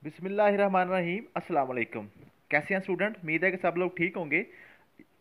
बिस्मिल्लाहिर्रहमानिर्रहीम अस्सलाम वालेकुम। कैसे हैं स्टूडेंट? उम्मीद है कि सब लोग ठीक होंगे।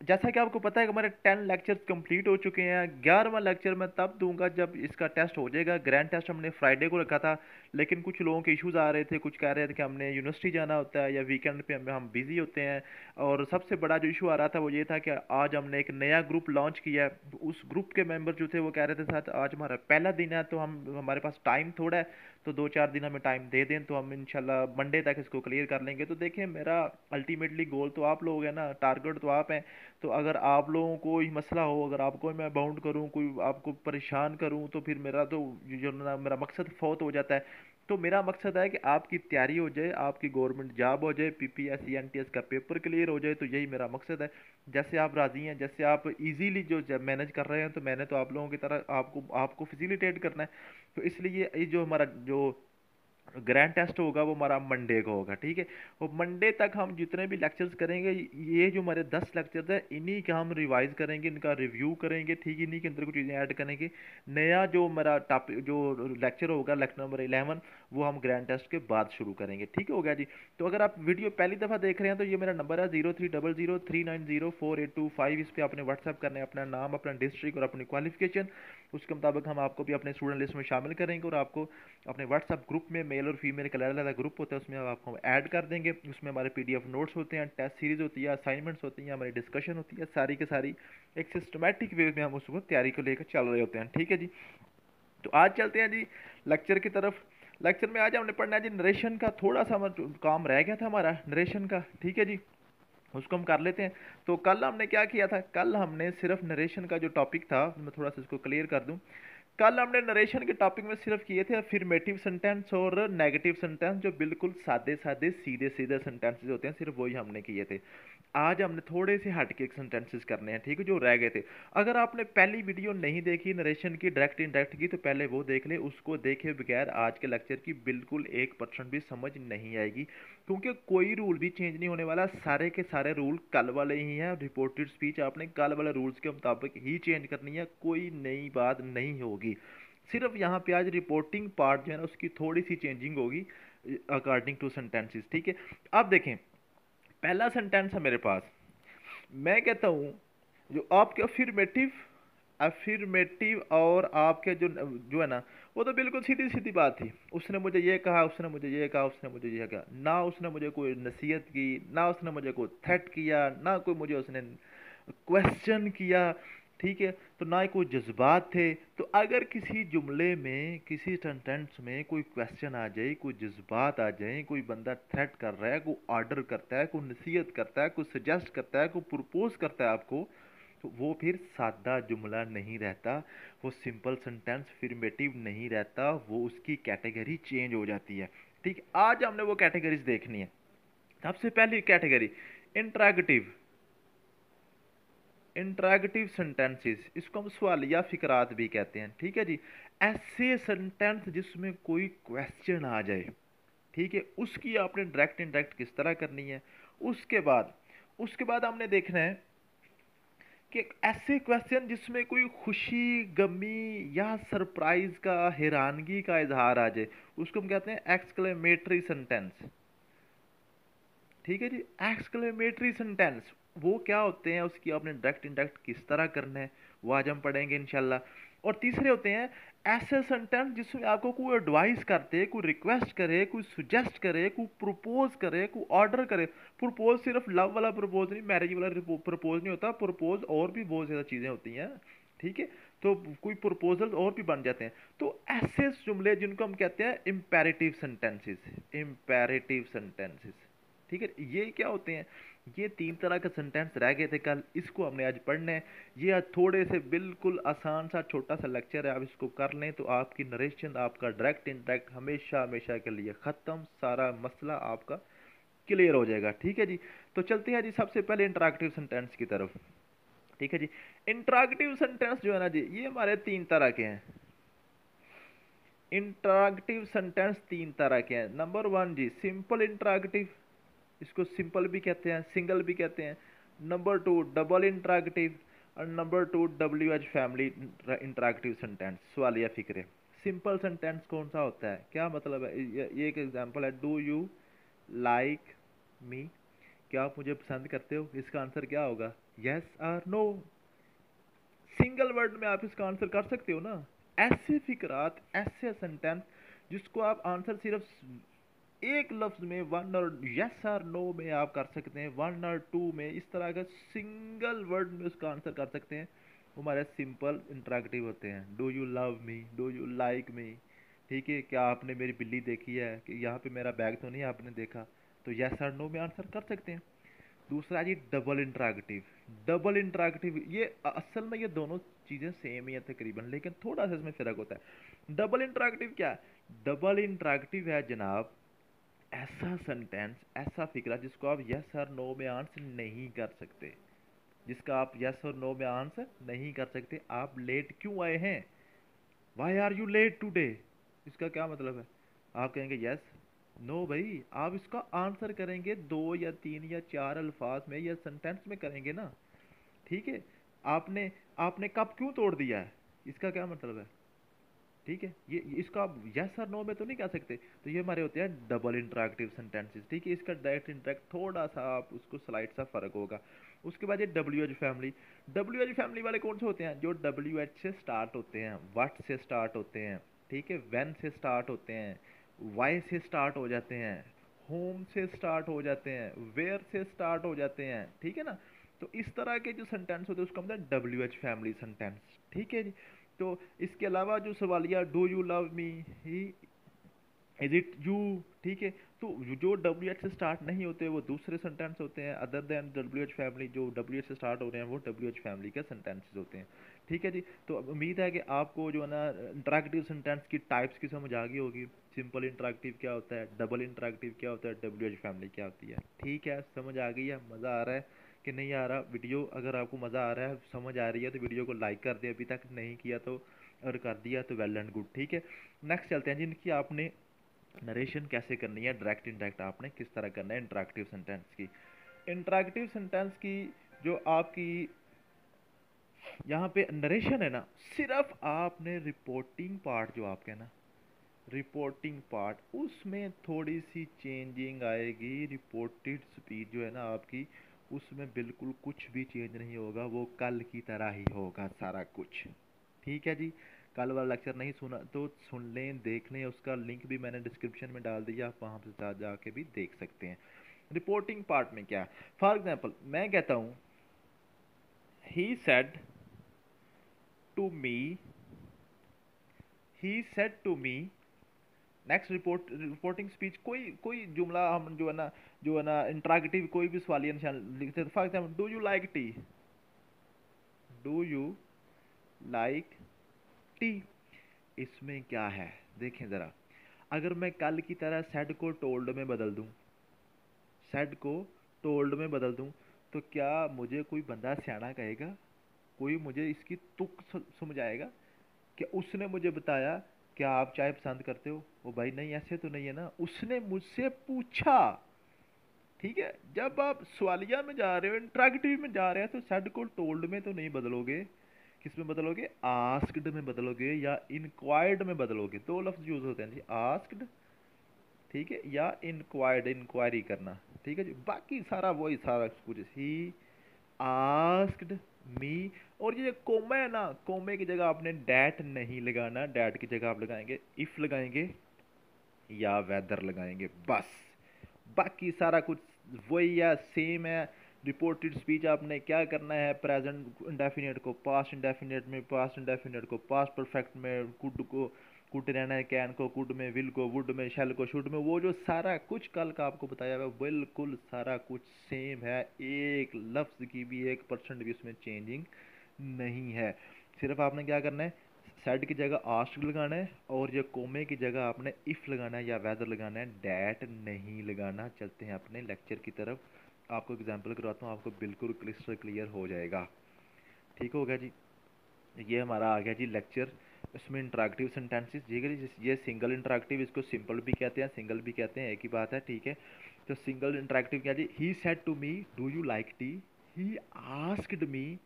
जैसा कि आपको पता है कि हमारे 10 लेक्चर्स कंप्लीट हो चुके हैं। 11वां लेक्चर मैं तब दूंगा जब इसका टेस्ट हो जाएगा। ग्रैंड टेस्ट हमने फ्राइडे को रखा था, लेकिन कुछ लोगों के इश्यूज आ रहे थे। कुछ कह रहे थे कि हमने यूनिवर्सिटी जाना होता है या वीकेंड पे हम बिजी होते हैं। और सबसे बड़ा जो इशू आ रहा था वो ये था कि आज हमने एक नया ग्रुप लॉन्च किया है। उस ग्रुप के मेंबर जो थे वो कह रहे थे सर आज हमारा पहला दिन है, तो हम हमारे पास टाइम थोड़ा है, तो 2-4 दिन हमें टाइम दे दें तो हम इंशाल्लाह मंडे तक इसको क्लियर कर लेंगे। तो देखिए, मेरा अल्टीमेटली गोल तो आप लोग हैं ना, टारगेट तो आप हैं। तो अगर आप लोगों को कोई मसला हो, अगर आपको मैं बाउंड करूं, कोई आपको परेशान करूं, तो फिर मेरा तो जो ना मेरा मकसद फौत हो जाता है। तो मेरा मकसद है कि आपकी तैयारी हो जाए, आपकी गवर्नमेंट जॉब हो जाए, पीपीएससी एनटीएस का पेपर क्लियर हो जाए, तो यही मेरा मकसद है। जैसे आप राजी हैं, जैसे आप इजीली जो मैनेज कर रहे हैं, तो मैंने तो आप लोगों की तरह आपको आपको फैसिलिटेट करना है। तो इसलिए ये जो हमारा जो ग्रैंड टेस्ट होगा वो हमारा मंडे को होगा, ठीक है। और मंडे तक हम जितने भी लेक्चर्स करेंगे, ये जो हमारे 10 लेक्चर्स हैं, इन्हीं का हम रिवाइज करेंगे, इनका रिव्यू करेंगे, ठीक, इन्हीं के अंदर कुछ चीज़ें ऐड करेंगे। नया जो हमारा टॉपिक जो लेक्चर होगा, लेक्चर नंबर 11, वो हम ग्रैंड टेस्ट के बाद शुरू करेंगे, ठीक हो गया जी। तो अगर आप वीडियो पहली दफ़ा देख रहे हैं तो ये मेरा नंबर है 0300390482 इस पर आपने व्हाट्सअप करना है अपना नाम, अपना डिस्ट्रिक्ट और अपनी क्वालिफिकेशन। उसके मुताबिक हम आपको भी अपने स्टूडेंट लिस्ट में शामिल करेंगे और आपको अपने व्हाट्सअप ग्रुप में, मेल और फीमेल का अलग अलग ग्रुप होता है, उसमें आपको ऐड कर देंगे। उसमें हमारे पीडीएफ नोट्स होते हैं, टेस्ट सीरीज होती है, असाइनमेंट्स होती हैं, हमारी डिस्कशन होती है, सारी की सारी एक सिस्टमेटिक वे में हम उसको तैयारी को लेकर चल रहे होते हैं, ठीक है जी। तो आज चलते हैं जी लेक्चर की तरफ। लेक्चर में आज हमने पढ़ना है जी नरेशन का। थोड़ा सा काम रह गया था हमारा नरेशन का, ठीक है जी, उसको हम कर लेते हैं। तो कल हमने क्या किया था? कल हमने सिर्फ नरेशन का जो टॉपिक था, मैं थोड़ा सा इसको क्लियर कर दूं। कल हमने नरेशन के टॉपिक में सिर्फ किए थे अफर्मेटिव सेंटेंस और नेगेटिव सेंटेंस, जो बिल्कुल सादे सादे सीधे सीधे सेंटेंसेस होते हैं, सिर्फ वही हमने किए थे। आज हमने थोड़े से हटके सेंटेंसेस करने हैं, ठीक है, जो रह गए थे। अगर आपने पहली वीडियो नहीं देखी नरेशन की, डायरेक्ट इनडायरेक्ट की, तो पहले वो देख ले। उसको देखे बगैर आज के लेक्चर की बिल्कुल 1% भी समझ नहीं आएगी, क्योंकि कोई रूल भी चेंज नहीं होने वाला। सारे के सारे रूल कल वाले ही हैं। रिपोर्टेड स्पीच आपने कल वाले रूल्स के मुताबिक ही चेंज करनी है, कोई नई बात नहीं होगी। सिर्फ यहाँ पे आज रिपोर्टिंग पार्ट जो है ना, उसकी थोड़ी सी चेंजिंग होगी अकॉर्डिंग टू सेंटेंसेस, ठीक है। अब देखें, पहला सेंटेंस है मेरे पास। मैं कहता हूँ जो आपके अफर्मेटिव अफर्मेटिव और आपके जो जो है ना, वो तो बिल्कुल सीधी सीधी बात थी। उसने मुझे ये कहा, उसने मुझे ये कहा, उसने मुझे ये कहा। ना उसने मुझे कोई नसीहत की, ना उसने मुझे कोई थ्रेट किया, ना कोई मुझे उसने क्वेश्चन किया, ठीक है। तो ना ही कोई जज्बात थे। तो अगर किसी जुमले में, किसी सेंटेंस में कोई क्वेश्चन आ जाए, कोई जज्बात आ जाए, कोई बंदा थ्रेट कर रहा है, कोई ऑर्डर करता है, कोई नसीहत करता है, कोई सजेस्ट करता है, कोई प्रपोज करता है आपको, तो वो फिर सादा जुमला नहीं रहता, वो सिंपल सेंटेंस अफर्मेटिव नहीं रहता, वो उसकी कैटेगरी चेंज हो जाती है, ठीक। आज हमने वो कैटेगरीज देखनी है। सबसे पहली कैटेगरी इंट्रैगेटिव। इंट्रैगेटिव सेंटेंसेस, इसको हम सवालिया फिकरात भी कहते हैं, ठीक है जी। ऐसे सेंटेंस जिसमें कोई क्वेश्चन आ जाए, ठीक है, उसकी आपने डायरेक्ट इनडायरेक्ट किस तरह करनी है। उसके बाद हमने देखना है कि ऐसे क्वेश्चन जिसमें कोई खुशी, गमी या सरप्राइज का, हैरानगी का इजहार आ जाए, उसको हम कहते हैं एक्सक्लेमेटरी सेंटेंस, ठीक है जी। एक्सक्लेमेटरी सेंटेंस वो क्या होते हैं, उसकी आपने डायरेक्ट इनडायरेक्ट किस तरह करना है, वो आज हम पढ़ेंगे इंशाल्लाह। और तीसरे होते हैं ऐसे सेंटेंस जिसमें आपको कोई एडवाइस करते, कोई रिक्वेस्ट करे, कोई सुजेस्ट करे, कोई प्रपोज करे, कोई ऑर्डर करे। प्रपोज सिर्फ लव वाला प्रपोज नहीं, मैरिज वाला प्रपोज नहीं होता। प्रपोज और भी बहुत ज़्यादा चीज़ें होती हैं, ठीक है। तो कोई प्रपोजल और भी बन जाते हैं। तो ऐसे जुमले जिनको हम कहते हैं इम्पेरेटिव सेंटेंसेस, इम्पेरेटिव सेंटेंसेस, ठीक है। ये क्या होते हैं? ये 3 तरह के सेंटेंस रह गए थे कल, इसको हमने आज पढ़ना है। ये आज थोड़े से बिल्कुल आसान सा छोटा सा लेक्चर है, आप इसको कर लें तो आपकी नरेशन, आपका डायरेक्ट इंटरेक्ट हमेशा हमेशा के लिए ख़त्म, सारा मसला आपका क्लियर हो जाएगा, ठीक है जी। तो चलते हैं जी सबसे पहले इंटरैक्टिव सेंटेंस की तरफ, ठीक है जी। इंटरैक्टिव सेंटेंस जो है ना जी, ये हमारे 3 तरह के हैं। इंटरैक्टिव सेंटेंस 3 तरह के हैं। नंबर 1 जी, सिंपल इंटरैक्टिव, इसको सिंपल भी कहते हैं, सिंगल भी कहते हैं। नंबर 2 डबल इंटरैक्टिव, और number 2 WH family interactive sentence, सवाल या फिक्रे। सिंपल सेंटेंस कौन सा होता है, क्या मतलब है? ये एक एग्जांपल है, डू यू लाइक मी, क्या आप मुझे पसंद करते हो? इसका आंसर क्या होगा? यस और नो। सिंगल वर्ड में आप इसका आंसर कर सकते हो ना। ऐसे फिक्रात, ऐसे सेंटेंस जिसको आप आंसर सिर्फ एक लफ्ज में, वन और यस और नो में आप कर सकते हैं, वन और टू में, इस तरह का सिंगल वर्ड में उसका आंसर कर सकते हैं। वो हमारे सिंपल इंटरेक्टिव होते हैं। Do you love me, do you like me, ठीक है, क्या आपने मेरी बिल्ली देखी है, कि यहाँ पे मेरा बैग तो नहीं आपने देखा, तो यस और नो में आंसर कर सकते हैं। दूसरा जी डबल इंटरेक्टिव। डबल इंटरेक्टिव ये असल में ये दोनों चीज़ें सेम ही है तकरीबन, लेकिन थोड़ा सा इसमें फ़र्क होता है। डबल इंटरेक्टिव क्या है? डबल इंटरेक्टिव है जनाब ऐसा सेंटेंस, ऐसा फिक्रा जिसको आप यस और नो में आंसर नहीं कर सकते, जिसका आप यस और नो में आंसर नहीं कर सकते। आप लेट क्यों आए हैं? Why are you late today? इसका क्या मतलब है? आप कहेंगे यस, नो भाई, आप इसका आंसर करेंगे दो या तीन या चार अल्फाज में या सेंटेंस में करेंगे ना, ठीक है। आपने आपने कप क्यों तोड़ दिया है, इसका क्या मतलब है? ठीक है, ये इसका आप यस और नो में तो नहीं कह सकते। तो ये हमारे होते हैं डबल इंटरेक्टिव सेंटेंसेस, ठीक है। इसका डायरेक्ट इंटरेक्ट थोड़ा सा आप उसको स्लाइड सा फर्क होगा। उसके बाद ये W H family. W H family वाले कौन से होते हैं? जो डब्ल्यू एच से स्टार्ट होते हैं, वट से स्टार्ट होते हैं, ठीक है, व्हेन से स्टार्ट होते हैं, वाई से स्टार्ट हो जाते हैं, होम से स्टार्ट हो जाते हैं, वेयर से स्टार्ट हो जाते हैं, ठीक है ना। तो इस तरह के जो सेंटेंस होते हैं उसका मतलब डब्ल्यू एच फैमिली सेंटेंस, ठीक है जी। तो इसके अलावा जो सवालिया do you love me, he, is it you, ठीक है। तो जो डब्ल्यू एच से स्टार्ट नहीं होते वो दूसरे सेंटेंस होते हैं other than W H family. जो डब्ल्यू एच से स्टार्ट हो रहे हैं वो डब्ल्यू एच फैमिली के सेंटेंसेस होते हैं, ठीक है जी। तो अब उम्मीद है कि आपको जो है ना इंटरेक्टिव सेंटेंस की टाइप्स की समझ आ गई होगी। सिंपल इंटरेक्टिव क्या होता है, डबल इंटरेक्टिव क्या होता है, डब्ल्यू एच फैमिली क्या होती है, ठीक है। समझ आ गई है? मज़ा आ रहा है कि नहीं आ रहा? वीडियो अगर आपको मज़ा आ रहा है, समझ आ रही है, तो वीडियो को लाइक कर दे, अभी तक नहीं किया तो, और कर दिया तो वेल एंड गुड, ठीक है। नेक्स्ट चलते हैं जिनकी आपने नरेशन कैसे करनी है, डायरेक्ट इनडायरेक्ट आपने किस तरह करना है इंटरेक्टिव सेंटेंस की। इंटरेक्टिव सेंटेंस की जो आपकी यहाँ पे नरेशन है ना, सिर्फ आपने रिपोर्टिंग पार्ट जो आपके ना, रिपोर्टिंग पार्ट उसमें थोड़ी सी चेंजिंग आएगी। रिपोर्टेड स्पीच जो है ना आपकी, उसमें बिल्कुल कुछ भी चेंज नहीं होगा, वो कल की तरह ही होगा सारा कुछ, ठीक है जी। कल वाला लेक्चर नहीं सुना तो सुन लें, देख लें, उसका लिंक भी मैंने डिस्क्रिप्शन में डाल दिया, आप वहाँ पे जाके भी देख सकते हैं। रिपोर्टिंग पार्ट में क्या, फॉर एग्जांपल मैं कहता हूँ he said to me, he said to me. Next reporting speech, कोई कोई जुमला हम जो है ना इंट्रागेटिव कोई भी सवालिया निशान लिखते हैं। For example do you like T, do you like T. इसमें क्या है देखें ज़रा, अगर मैं कल की तरह सेड को टोल्ड में बदल दूं, सेड को टोल्ड में बदल दूं, तो क्या मुझे कोई बंदा सियाना कहेगा? कोई मुझे इसकी तुक समझाएगा कि उसने मुझे बताया क्या आप चाय पसंद करते हो? ओ भाई नहीं, ऐसे तो नहीं है ना, उसने मुझसे पूछा, ठीक है। जब आप सवालिया में जा रहे हो, इंट्रैक्टिव में जा रहे हैं, तो सेड को टोल्ड में तो नहीं बदलोगे, किस में बदलोगे? आस्क्ड में बदलोगे या इंक्वायर्ड में बदलोगे। दो लफ्ज यूज होते हैं जी, आस्क्ड, ठीक है, या इंक्वायर्ड, इंक्वायरी करना, ठीक है जी। बाकी सारा वही सारा कुछ, ही आस्क्ड मी। और ये कोमा है ना, कोमे की जगह आपने डैट नहीं लगाना, डैट की जगह आप लगाएंगे इफ लगाएंगे या वेदर लगाएंगे, बस। बाकी सारा कुछ वही है, सेम है। रिपोर्टेड स्पीच आपने क्या करना है, प्रेजेंट इंडेफिनिट को पास्ट इंडेफिनिट में, पास्ट इंडेफिनिट को पास्ट परफेक्ट में, कुड को कुड रहना है, कैन को कुड में, विल को वुड में, शैल को शुड में, वो जो सारा कुछ कल का आपको बताया हुआ है बिल्कुल सारा कुछ सेम है। एक लफ्ज़ की भी 1% भी उसमें चेंजिंग नहीं है। सिर्फ आपने क्या करना है, सेड की जगह आस्क्ड लगाना है, और ये कोमे की जगह आपने इफ़ लगाना है या वेदर लगाना है, डैट नहीं लगाना। चलते हैं अपने लेक्चर की तरफ, आपको एग्जांपल करवाता हूँ, आपको बिल्कुल क्लिस्टर क्लियर हो जाएगा, ठीक हो गया जी। ये हमारा आ गया जी लेक्चर, इसमें इंटरेक्टिव सेंटेंसेस, ठीक है जी। ये सिंगल इंटरेक्टिव, इसको सिंपल भी कहते हैं, सिंगल भी कहते हैं, एक ही बात है, ठीक है। तो सिंगल इंटरेक्टिव क्या जी, he said to me do you like tea, he asked me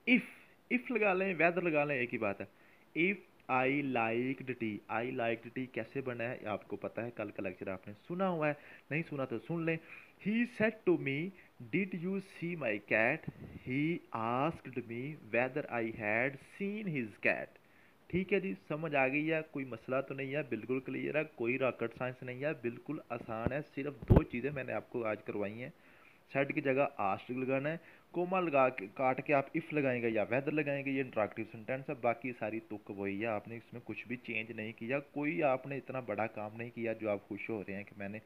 if, if लगा लें वेदर लगा लें, एक ही बात है। If I liked tea. I liked tea कैसे बना है आपको पता है, कल का लेक्चर आपने सुना हुआ है, नहीं सुना तो सुन लें। He said to me did you see my cat, he asked me whether I had seen his cat. ठीक है जी, समझ आ गई है, कोई मसला तो नहीं है, बिल्कुल क्लियर है, कोई रॉकेट साइंस नहीं है, बिल्कुल आसान है। सिर्फ दो चीज़ें मैंने आपको आज करवाई हैं। सेट की जगह आस्क लगाना है, कोमा लगा के काट के आप इफ़ लगाएंगे या वेदर लगाएंगे, ये इंट्रैक्टिव सेंटेंस है। बाकी सारी तुक वही है, आपने इसमें कुछ भी चेंज नहीं किया, कोई आपने इतना बड़ा काम नहीं किया जो आप खुश हो रहे हैं कि मैंने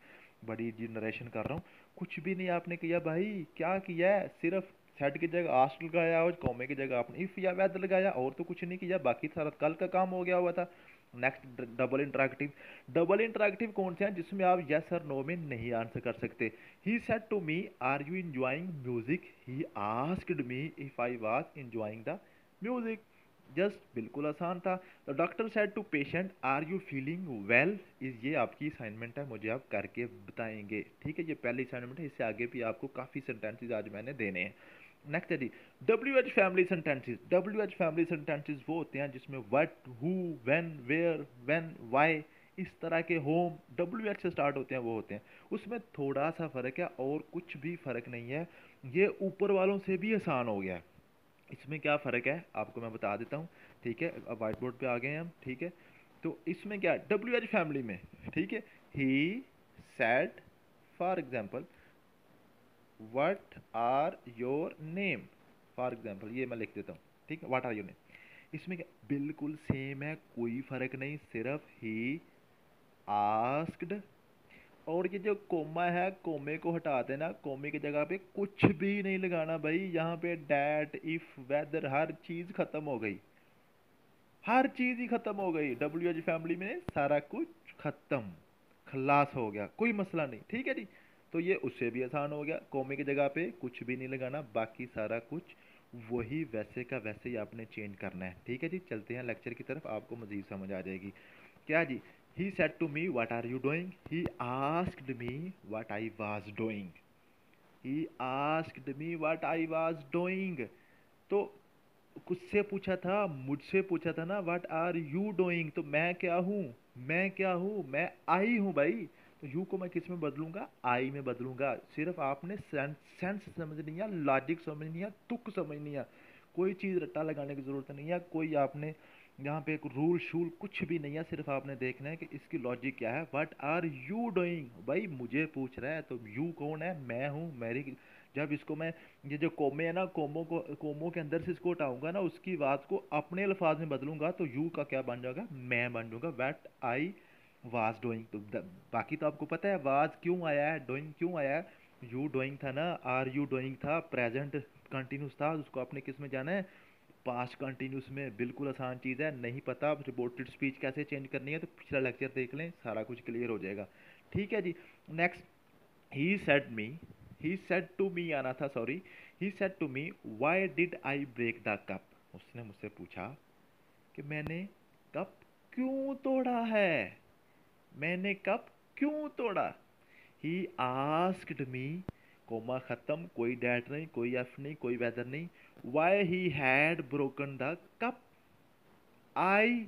बड़ी जनरेशन कर रहा हूँ। कुछ भी नहीं आपने किया भाई, क्या किया है, सिर्फ सेट की जगह आस्क लगाया और कॉमे की जगह आपने इफ़ या वेदर लगाया, और तो कुछ नहीं किया, बाकी सारा कल का काम हो गया हुआ था। Next double interactive. Double interactive कौन से हैं जिसमें आप यस और नो में नहीं आंसर कर सकते। He said to me are you enjoying music, he asked me if I was enjoying the music. Just बिल्कुल आसान था। The doctor said to patient are you feeling well, is ये आपकी असाइनमेंट है, मुझे आप करके बताएंगे। ठीक है, ये पहली असाइनमेंट है, इससे आगे भी आपको काफ़ी सेंटेंसेज आज मैंने देने हैं। नेक्स्ट है जी W H family sentences. W H family sentences वो होते हैं जिसमें what, who, when, where, when, why, इस तरह के होम डब्ल्यू एच से स्टार्ट होते हैं वो होते हैं। उसमें थोड़ा सा फ़र्क है और कुछ भी फ़र्क नहीं है, ये ऊपर वालों से भी आसान हो गया है। इसमें क्या फ़र्क है आपको मैं बता देता हूँ। ठीक है, अब वाइट बोर्ड पे आ गए हैं हम। ठीक है, तो इसमें क्या डब्ल्यू एच फैमिली में, ठीक है, he, said, for example what are your name, for example ये मैं लिख देता हूँ। ठीक है, व्हाट आर योर नेम, इसमें क्या बिल्कुल सेम है, कोई फ़र्क नहीं, सिर्फ ही आस्क्ड। और ये जो कोमा है, कोमे को हटा देना, कोमे की जगह पे कुछ भी नहीं लगाना भाई। यहाँ पे डैट, इफ, वेदर, हर चीज़ ख़त्म हो गई, हर चीज़ ही ख़त्म हो गई। डब्ल्यू एच फैमिली में सारा कुछ ख़त्म, खलास हो गया, कोई मसला नहीं। ठीक है जी, तो ये उससे भी आसान हो गया, कोमे की जगह पे कुछ भी नहीं लगाना, बाकी सारा कुछ वही वैसे का वैसे ही आपने चेंज करना है। ठीक है जी, चलते हैं लेक्चर की तरफ, आपको मज़ीद समझ आ जाएगी। क्या जी, he said to me what are you doing, he asked me what I was doing, he asked me what I was doing. तो कुछ से पूछा था, मुझसे पूछा था ना व्हाट आर यू डूइंग, तो मैं क्या हूँ, मैं क्या हूँ, मैं आई हूँ भाई। तो यू को मैं किस में बदलूंगा, आई में बदलूंगा। सिर्फ आपने सेंस समझनी है, लॉजिक समझनी है, तुक समझनी है, कोई चीज़ रट्टा लगाने की ज़रूरत नहीं है, कोई आपने यहाँ पे एक रूल शूल कुछ भी नहीं है, सिर्फ आपने देखना है कि इसकी लॉजिक क्या है। व्हाट आर यू डूइंग, भाई मुझे पूछ रहा है तो यू कौन है, मैं हूँ, मेरी। जब इसको मैं, ये जो कोमे है ना, कोमो के अंदर से इसको हटाऊंगा ना, उसकी बात को अपने अल्फाज में बदलूंगा, तो यू का क्या बन जाएगा, मैं बन जाऊंगा, व्हाट आई वाज डूइंग। तो बाकी तो आपको पता है वाज क्यों आया है, डूइंग क्यों आया है। यू डूइंग था ना, आर यू डूइंग था, प्रेजेंट कंटिन्यूस था, उसको आपने किस में जाना है, पास्ट कंटिन्यूस में। बिल्कुल आसान चीज़ है, नहीं पता रिपोर्टेड स्पीच कैसे चेंज करनी है तो पिछला लेक्चर देख लें, सारा कुछ क्लियर हो जाएगा। ठीक है जी, next. He said me, he said to me आना था, sorry. He said to me why did I break the cup, उसने मुझसे पूछा कि मैंने कप क्यों तोड़ा है, मैंने कप क्यों तोड़ा। ही आस्क्ड मी, कोमा ख़त्म, कोई डैट नहीं, कोई एफ नहीं, कोई वेदर नहीं, why he had broken the cup. I,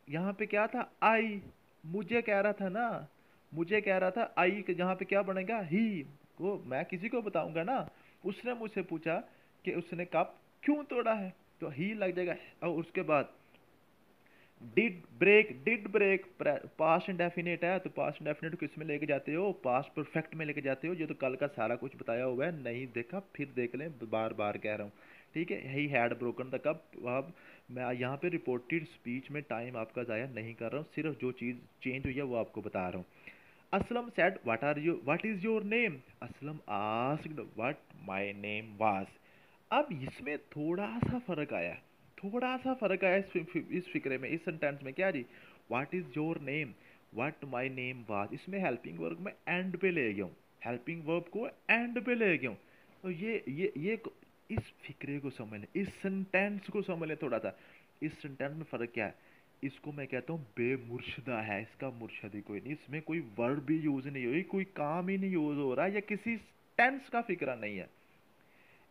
यहाँ पे क्या था, आई, मुझे कह रहा था ना, मुझे कह रहा था, आई के यहाँ पे क्या बनेगा, ही को मैं किसी को बताऊंगा ना। उसने मुझसे पूछा कि उसने कप क्यों तोड़ा है, तो ही लग जाएगा। और उसके बाद did break, did break past indefinite है, तो पास्ट इंडेफिनिट को इसमें लेके जाते हो, पास्ट परफेक्ट में लेके जाते हो। ये तो कल का सारा कुछ बताया हुआ है, नहीं देखा फिर देख लें, बार बार कह रहा हूँ। ठीक है, ही हैड ब्रोकन द कप। अब मैं यहाँ पे रिपोर्टेड स्पीच में टाइम आपका ज़ाया नहीं कर रहा हूँ, सिर्फ जो चीज़ चेंज हुई है वो आपको बता रहा हूँ। Aslam said what are you, what is your name, Aslam asked what my name was. अब इसमें थोड़ा सा फ़र्क आया, थोड़ा सा फ़र्क आया इस फिक्रे में, इस सेंटेंस में। क्या जी, what is your name, what my name was, इसमें हेल्पिंग वर्ब में एंड पे ले गया हूँ, हेल्पिंग वर्ब को एंड पे ले गया हूँ। तो इस फिक्रे को समझ लें, इस सेंटेंस को समझ लें थोड़ा सा। इस सेंटेंस में फ़र्क क्या है, इसको मैं कहता हूँ बेमुर्शदा है, इसका मुर्शद ही कोई नहीं, इसमें कोई वर्ब भी यूज़ नहीं हुई, कोई काम ही नहीं यूज़ हो रहा, या किसी टेंस का फिक्रा नहीं है।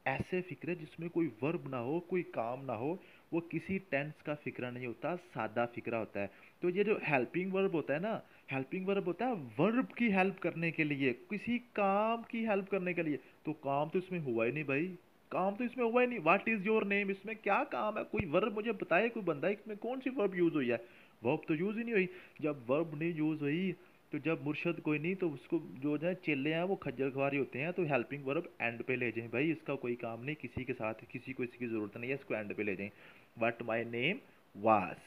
ऐसे फिक्रे जिसमें कोई वर्ब ना हो, कोई काम ना हो, वो किसी टेंस का फिक्रा नहीं होता, सादा फिक्रा होता है। तो ये जो हेल्पिंग वर्ब होता है ना, हेल्पिंग वर्ब होता है वर्ब की हेल्प करने के लिए, किसी काम की हेल्प करने के लिए। तो काम तो इसमें हुआ ही नहीं भाई, काम तो इसमें हुआ ही नहीं। व्हाट इज योर नेम, इसमें क्या काम है? कोई वर्ब मुझे बताए, कोई बंदा, इसमें कौन सी वर्ब यूज हुई है? वर्ब तो यूज ही नहीं हुई। जब वर्ब नहीं यूज हुई, तो जब मुर्शद कोई नहीं, तो उसको जो है चेले हैं वो खज्जल खुआरी होते हैं, तो हेल्पिंग वर्ब एंड पे ले जाएं भाई। इसका कोई काम नहीं, किसी के साथ किसी को इसकी ज़रूरत नहीं है, इसको एंड पे ले जाएं। व्हाट माई नेम वाज,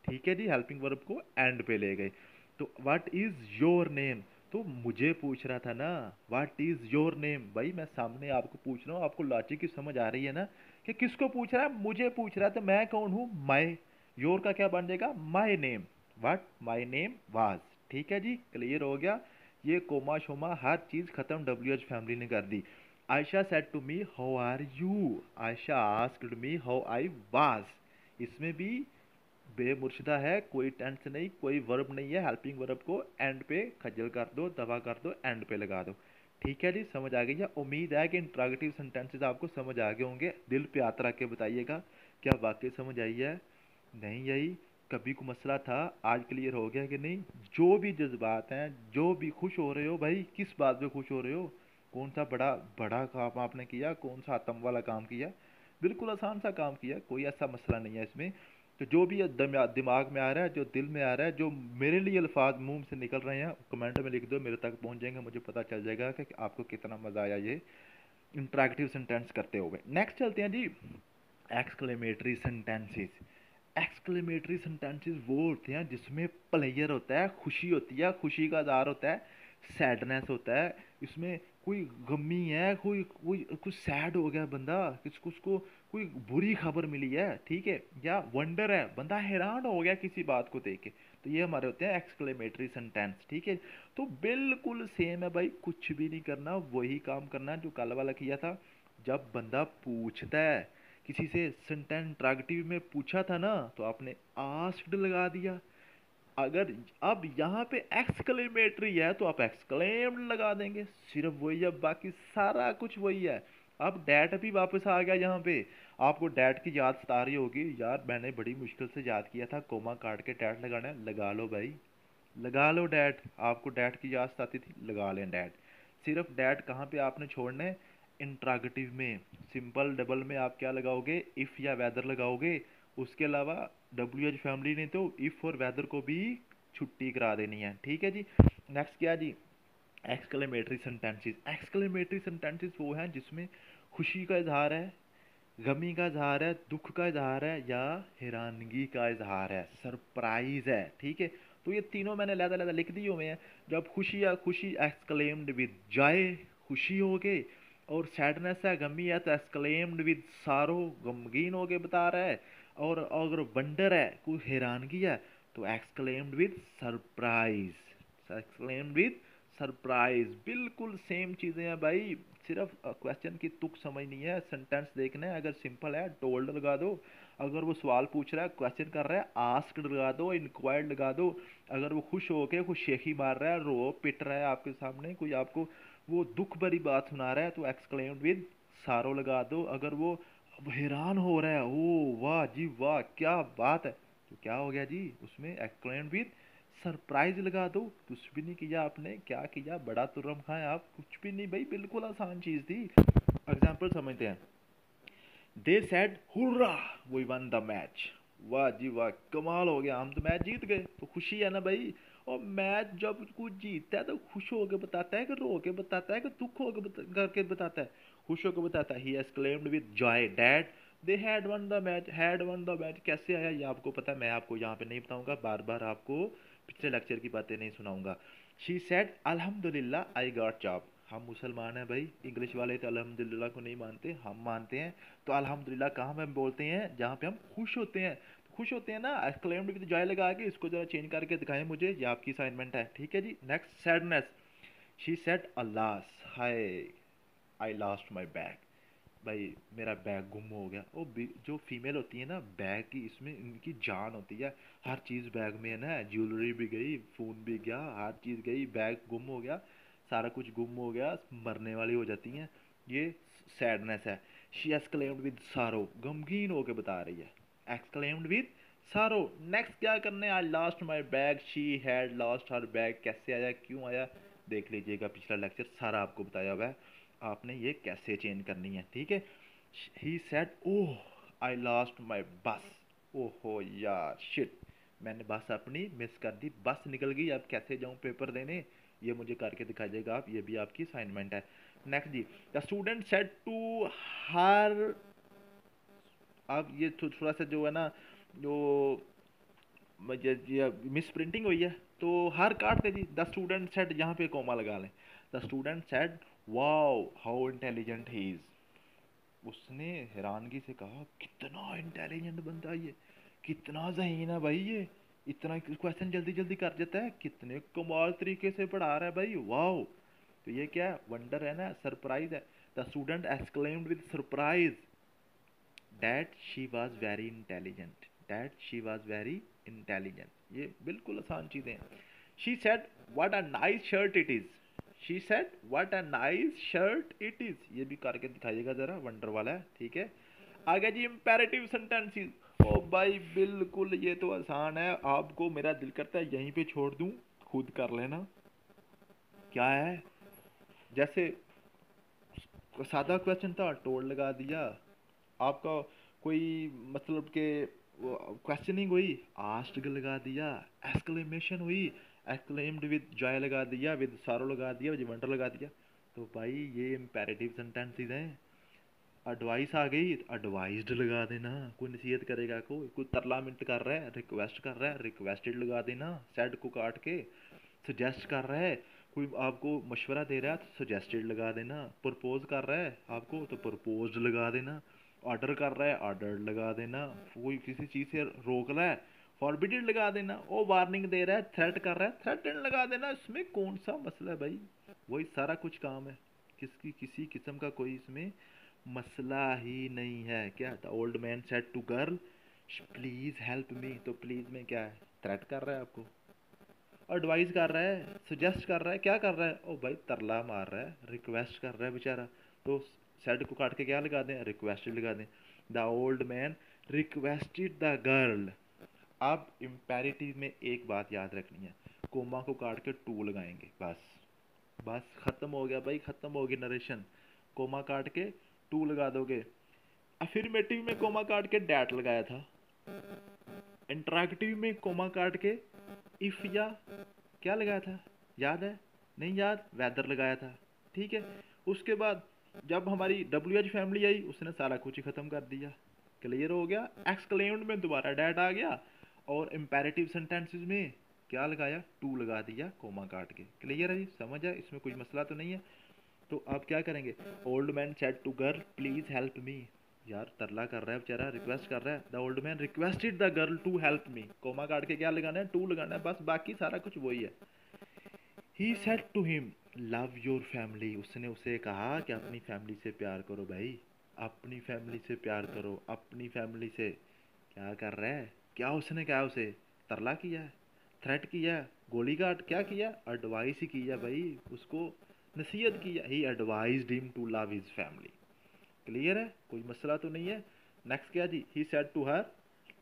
ठीक है जी, हेल्पिंग वर्ब को एंड पे ले गए। तो व्हाट इज़ योर नेम, तो मुझे पूछ रहा था ना, व्हाट इज़ योर नेम। भाई मैं सामने आपको पूछ रहा हूँ, आपको लॉजिक की समझ आ रही है ना कि किसको पूछ रहा है? मुझे पूछ रहा है, तो मैं कौन हूँ? माई। योर का क्या बन जाएगा? My name. What my name was. ठीक है जी, क्लियर हो गया। ये कोमा शोमा हर चीज़ ख़त्म डब्ल्यू एच फैमिली ने कर दी। Ayesha said to me how are you, Ayesha asked me how I was. इसमें भी बेमुर्शदा है, कोई टेंस नहीं, कोई वर्ब नहीं है। हेल्पिंग वर्ब को एंड पे खज्जल कर दो, दबा कर दो, एंड पे लगा दो। ठीक है जी, समझ आ गई है? उम्मीद है कि इंट्रोगेटिव सेंटेंसेस आपको समझ आ गए होंगे। दिल पे हाथ रख के बताइएगा, क्या वाकई समझ आई है? नहीं आई? कभी को मसला था, आज क्लियर हो गया कि नहीं? जो भी जज्बात हैं, जो भी खुश हो रहे हो भाई, किस बात पे खुश हो रहे हो? कौन सा बड़ा बड़ा काम आपने किया? कौन सा आतम वाला काम किया? बिल्कुल आसान सा काम किया, कोई ऐसा मसला नहीं है इसमें। तो जो भी दिमाग में आ रहा है, जो दिल में आ रहा है, जो मेरे लिए अल्फाज मुंह से निकल रहे हैं, कमेंट में लिख दो, मेरे तक पहुंच जाएंगे, मुझे पता चल जाएगा कि आपको कितना मज़ा आया ये इंटरेक्टिव सेंटेंस करते हुए। नेक्स्ट चलते हैं जी, एक्सक्लेमेटरी सेंटेंसेस। एक्सक्लेमेटरी सेंटेंसेस वो होते हैं जिसमें प्लेयर होता है, खुशी होती है, खुशी का इज़हार होता है, सैडनेस होता है। इसमें कोई गमी है, कोई कोई कुछ सैड हो गया बंदा, किसको उसको कोई बुरी खबर मिली है, ठीक है, या वंडर है, बंदा हैरान हो गया किसी बात को देख के, तो ये हमारे होते हैं एक्सक्लेमेटरी सेंटेंस। ठीक है, तो बिल्कुल सेम है भाई, कुछ भी नहीं करना, वही काम करना जो कल वाला किया था। जब बंदा पूछता है किसी से, सेंटेंस इंट्रोगेटिव में पूछा था ना, तो आपने आस्क्ड लगा दिया। अगर अब यहाँ पे एक्सक्लेमेटरी है तो आप एक्सक्लेम्ड लगा देंगे, सिर्फ वही है, बाकी सारा कुछ वही है। अब डैट भी वापस आ गया यहाँ पे। आपको डैट की याद सता रही होगी, यार मैंने बड़ी मुश्किल से याद किया था, कोमा काट के डैट लगाना है, लगा लो भाई, लगा लो डैट। आपको डैट की याद सताती थी, लगा लें डैट। सिर्फ डैट कहाँ पे आपने छोड़ना है? इंट्रागेटिव में। सिंपल डबल में आप क्या लगाओगे? इफ़ या वेदर लगाओगे। उसके अलावा डब्ल्यू एच फैमिली ने तो इफ़ और वेदर को भी छुट्टी करा देनी है। ठीक है जी, नेक्स्ट क्या जी? Exclamatory sentences. एक्सक्लेमेटरी सेंटेंसेस वो हैं जिसमें खुशी का इजहार है, गमी का इजहार है, दुख का इजहार है, या हैरानगी का इजहार है, सरप्राइज है। ठीक है, तो ये तीनों मैंने लहदा लहदा लिख दिए हुए हैं। जब खुशी या खुशी एक्सक्लेम्ड विद जॉय, खुशी हो गए, और सैडनेस है, गमी है, तो एक्सक्लेम्ड विद सारो, गमगीन हो के बता रहा है। और अगर वंडर है, कोई हैरानगी है, तो exclaimed with surprise, exclaimed with surprise. बिल्कुल सेम चीज़ें हैं भाई, सिर्फ क्वेश्चन की तुक समझनी है, सेंटेंस देखना है। अगर सिंपल है टोल्ड लगा दो, अगर वो सवाल पूछ रहा है, क्वेश्चन कर रहा है, आस्क्ड लगा दो, इंक्वायर्ड लगा दो। अगर वो खुश हो के कुछ शेखी मार रहा है, रो पिट रहा है आपके सामने, कोई आपको वो दुख भरी बात सुना रहा है, तो एक्सक्लेम्ड विद सारो लगा दो। अगर वो हैरान हो रहा है, ओ वाह जी वाह क्या बात है, तो क्या हो गया जी? उसमें एक्सक्लेम्ड विद सरप्राइज लगा दो। कुछ भी नहीं किया आपने, क्या किया? बड़ा तुर्रम खाए आप, कुछ भी नहीं भाई, बिल्कुल आसान चीज थी। एग्जाम्पल समझते हैं। They said hurrah, we won the match. वाह जी वाह, कमाल हो गया, हम तो मैच जीत गए। तो खुशी है ना भाई। और मैच जब कुछ जीतता है तो खुश होकर बताता है कि रो के बताता है कि दुख होकर करके बताता है? खुश होकर बताता है। He exclaimed with Joy that they had one the match, had one the match. कैसे आया ये आपको पता है, मैं आपको यहाँ पे नहीं बताऊंगा, बार बार आपको पिछले लेक्चर की बातें नहीं सुनाऊंगा। शी सेड अल्हम्दुलिल्लाह आई गॉट जॉब। हम मुसलमान हैं भाई, इंग्लिश वाले तो अल्हम्दुलिल्लाह को नहीं मानते, हम मानते हैं। तो अल्हम्दुलिल्लाह कहाँ में बोलते हैं? जहाँ पे हम खुश होते हैं। तो खुश होते हैं ना, एक्सक्लेम्ड विद जॉय लगा के, इसको जरा चेंज करके दिखाएं मुझे, ये आपकी असाइनमेंट है। ठीक है जी, next sadness. She said alas, हाय आई लॉस्ट माई बैग। भाई मेरा बैग गुम हो गया। वो जो फीमेल होती है ना, बैग की इसमें इनकी जान होती है, हर चीज़ बैग में है ना, ज्वेलरी भी गई, फ़ोन भी गया, हर चीज़ गई, बैग गुम हो गया, सारा कुछ गुम हो गया, मरने वाली हो जाती हैं। ये सैडनेस है। शी एक्सक्लेम्ड विद सारो, गमगीन होके बता रही है। एक्सक्लेम्ड विद सारो। नेक्स्ट क्या करने, आई lost my bag, she had lost her bag. कैसे आया, क्यों आया, देख लीजिएगा पिछला लेक्चर सारा आपको बताया हुआ है, आपने ये कैसे चेंज करनी है, ठीक है। He said oh I lost माई बस, ओहो यार शिट, मैंने बस अपनी मिस कर दी, बस निकल गई, अब कैसे जाऊँ पेपर देने, ये मुझे करके दिखाइएगा आप, ये भी आपकी असाइनमेंट है। नेक्स्ट जी, the student said to her, अब ये थोड़ा सा जो है ना, जो मिस प्रिंटिंग हुई है, तो हर काट दे जी। द स्टूडेंट सेड, यहाँ पे कोमा लगा लें, the student said wow how intelligent he is, उसने हैरानगी से कहा कितना इंटेलिजेंट बंदा है ये, कितना ज़हीन है भाई ये, इतना क्वेश्चन जल्दी जल्दी कर देता है, कितने कमाल तरीके से पढ़ा रहा है भाई, वाओ। तो ये क्या है, वंडर है ना, सरप्राइज है। The student exclaimed with surprise that she was very intelligent, that she was very intelligent, ये बिल्कुल आसान चीज़ें हैं। She said what a nice shirt it is, she said what a nice shirt it is, ये भी करके दिखाइएगा ज़रा, wonder वाला है, ठीक है। आगे जी इम्पेरेटिव सेंटेंसेस, ओ भाई बिल्कुल ये तो आसान है, आपको मेरा दिल करता है यहीं पे छोड़ दूं, खुद कर लेना। क्या है, जैसे सादा क्वेश्चन था, टोल्ड लगा दिया, आपका कोई मतलब के क्वेश्चनिंग हुई, आस्क्ड लगा दिया, एक्सक्लेमेशन हुई, एक्सक्लेम्ड विद जॉय लगा दिया, विद सारो लगा दिया, विद वंडर लगा दिया। तो भाई ये इम्पेरेटिव सेंटेंसेस हैं। एडवाइस आ गई, एडवाइस्ड लगा देना, कोई नसीहत करेगा, कोई तरला मिनट कर रहा है, रिक्वेस्ट कर रहा है, रिक्वेस्टेड लगा देना, सेड को काट के। सजेस्ट कर रहा है, कोई आपको मशवरा दे रहा है तो सजेस्टेड लगा देना, प्रपोज कर रहा है आपको तो प्रपोज्ड लगा देना, ऑर्डर कर रहा है ऑर्डर्ड लगा देना, कोई किसी चीज़ से रोक रहा है फॉरबिडेड लगा देना, ओ वार्निंग दे रहा है, थ्रेट कर रहा है, थ्रेटेड लगा देना। इसमें कौन सा मसला है भाई, वही सारा कुछ काम है, किसकी किसी किस्म का कोई इसमें मसला ही नहीं है। क्या, the old man said to girl please help me, तो प्लीज में क्या है, थ्रेट कर रहा है आपको, एडवाइस कर रहा है, सजेस्ट कर रहा है, क्या कर रहा है, ओ भाई तरला मार रहा है, रिक्वेस्ट कर रहा है बेचारा, तो सेड को काट के क्या लगा दें, रिक्वेस्टेड लगा दें। The old man requested the girl. अब इम्पेरेटिव में एक बात याद रखनी है, कोमा को काट के टू लगाएंगे, बस बस खत्म हो गया भाई, खत्म हो गई नरेशन, कोमा काट के टू लगा दोगे। अफर्मेटिव में कोमा काट के डैट लगाया था, इंटरैक्टिव में कोमा काट के इफ या क्या लगाया था, याद है, नहीं याद, वेदर लगाया था, ठीक है। उसके बाद जब हमारी डब्ल्यू एच फैमिली आई, उसने सारा कुछ ही ख़त्म कर दिया, क्लियर हो गया। एक्सक्लेम्ड में दोबारा डैट आ गया, और इम्पेरेटिव सेंटेंसेस में क्या लगाया, टू लगा दिया कोमा काट के, क्लियर है जी, समझ आया, इसमें कोई मसला तो नहीं है। तो आप क्या करेंगे, old man said to girl please help me, यार तरला कर रहा है बेचारा, रिक्वेस्ट कर रहा है, the old man requested the girl to help me, comma काट के क्या लगाना है, टू लगाना है, बस बाकी सारा कुछ वही है। He said to him love your family, उसने उसे कहा कि अपनी फैमिली से प्यार करो भाई, अपनी फैमिली से प्यार करो, अपनी फैमिली से। क्या कर रहा है, क्या उसने कहा, उसे तरला किया है, थ्रेट किया है, गोली काट, क्या किया, एडवाइस ही किया भाई, उसको नसीहत किया, he advised him to love his family, clear है, कोई मसला तो नहीं है। नेक्स्ट क्या जी, he said to her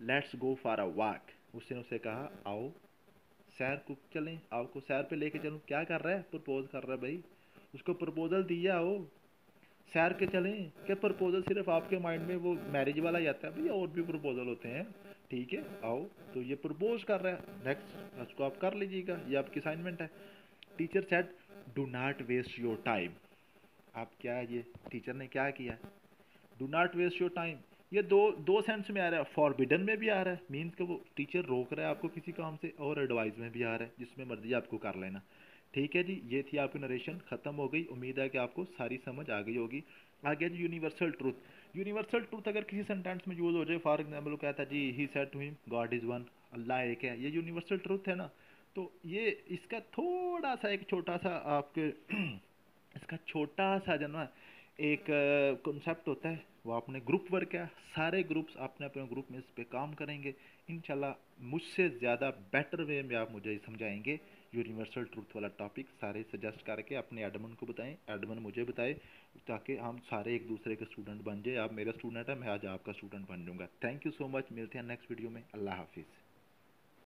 let's go for a walk, उसने उसे कहा आओ सैर को चलें, आपको सैर पे लेके चलूं, क्या कर रहा है, प्रपोज कर रहा है भाई, उसको प्रपोजल दिया, आओ सैर के चलें। क्या प्रपोजल सिर्फ आपके माइंड में वो मैरिज वाला ही आता है भैया, और भी प्रपोजल होते हैं, ठीक है आओ, तो ये प्रपोज कर रहा है, नेक्स्ट उसको आप कर लीजिएगा, ये आपकी असाइनमेंट है। Teacher said do not waste your time, आप क्या, ये टीचर ने क्या किया, do not waste your time, ये दो दो सेंस में आ रहा है, फॉरबिडन में भी आ रहा है, मीन्स कि वो टीचर रोक रहा है आपको किसी काम से, और एडवाइस में भी आ रहा है, जिसमें मर्जी आपको कर लेना, ठीक है जी। ये थी आपकी नरेशन, ख़त्म हो गई, उम्मीद है कि आपको सारी समझ आ गई होगी। आगे जी यूनिवर्सल ट्रूथ, यूनिवर्सल ट्रूथ अगर किसी सेंटेंस में यूज़ हो जाए, फॉर एग्जाम्पल कहता है जी he said to him God is one, अल्लाह एक है, ये यूनिवर्सल ट्रूथ है ना। तो ये इसका थोड़ा सा एक छोटा सा आपके इसका छोटा सा जो ना एक कॉन्सेप्ट होता है, वो अपने ग्रुप वर्क है, सारे ग्रुप्स अपने अपने ग्रुप में इस पे काम करेंगे इंशाल्लाह। मुझसे ज़्यादा बेटर वे में आप मुझे समझाएंगे यूनिवर्सल ट्रूथ वाला टॉपिक। सारे सजेस्ट करके अपने एडमिन को बताएं, एडमिन मुझे बताए, ताकि हम सारे एक दूसरे के स्टूडेंट बन जाए। आप मेरा स्टूडेंट है, मैं आज आपका स्टूडेंट बन जाऊँगा। थैंक यू सो मच, मिलते हैं नेक्स्ट वीडियो में। अल्लाह हाफिज़।